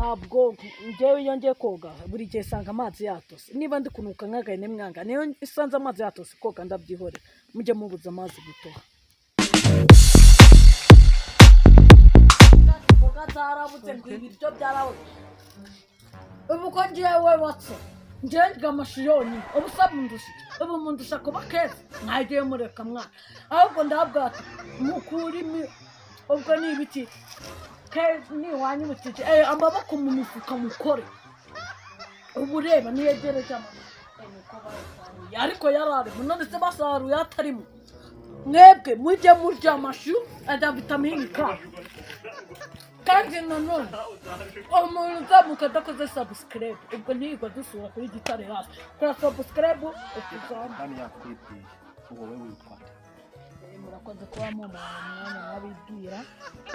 ntabwo njyewe iyo ngiye koga buri gihe sanga amazi yatose niba ndi kunuka nk'agahene mwanga niyo isanze amazi yatose koga ndabyihorera mujye mubuza amazi gutoha zarabutse ngo ibiryo byarabuze ubu ko njyewe watso njyewe amashu yonyine ubu sabundusha ubu mundusha kuba keza mwagiye mureka mwana ahubwo ndabwata mukurimi ubwo ni ibiki ni wanyu mutije amaboko mu mifuka mukore ubu reba niyegereje ariko yarari none se basaruye atarimo mwebwe mujye murya amashu ajya vitamini K kandi nanone umuntu uzamuka adakoze subscribe ubwo ntiyiga dusura kuri gitare rasi kora subscribe ukuzana wowe witwa murakoze kuba mu mwanya mwabibwira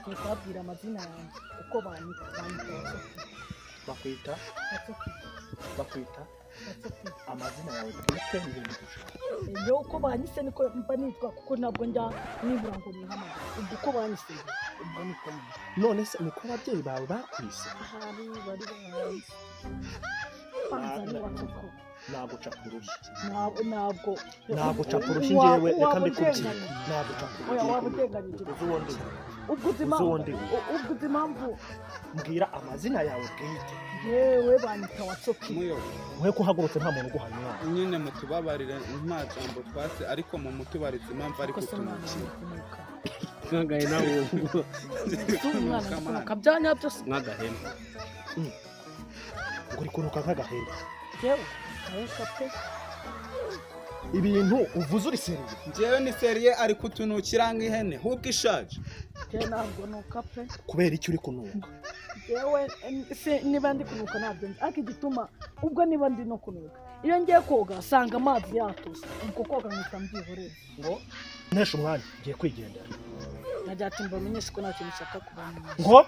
kubabwira amazina yanjye uko banyita bakwita amazina yawe bwite n'ibindi uko banyise niko mba nitwa kuko ntabwo njya nibura ngo nihamagare ubwo uko banyise ubwo niko none se niko ababyeyi bawe bakwise ahari bari banzani watoko ntabwo capurushye ntabwo capurushye njyewe reka mbikubwire ntabwo capurushye waba uteganyije ubwo impamvu mbwira amazina yawe bwite yewe banyita watsoki we kuhagurutse nta muntu uguhamya nyine mutubabarire nta jambo twatse ariko mu mutubarize impamvu ari kutunukira nkagahe nawe umwana kabyanya byose nk'agahene ngo uri kunuka nk'agahene yewe areka pe ibintu uvuze uri seriye njyewe ni seriye ari kutunukira nk'ihene hubwo ishaje njyewe ntabwo nuka pe kubera icyo uri kunuka yewe niba ndi kunuka ntabyo nzi ariko igituma ubwo niba ndi no kunuka iyo ngiye koga sanga amazi yatose ubwo koga nkita mbyihorera ngo nteshe umwanya ngiye kwigendera najya ati mbamenyeshe ko nta kintu nshaka kubamenya ngo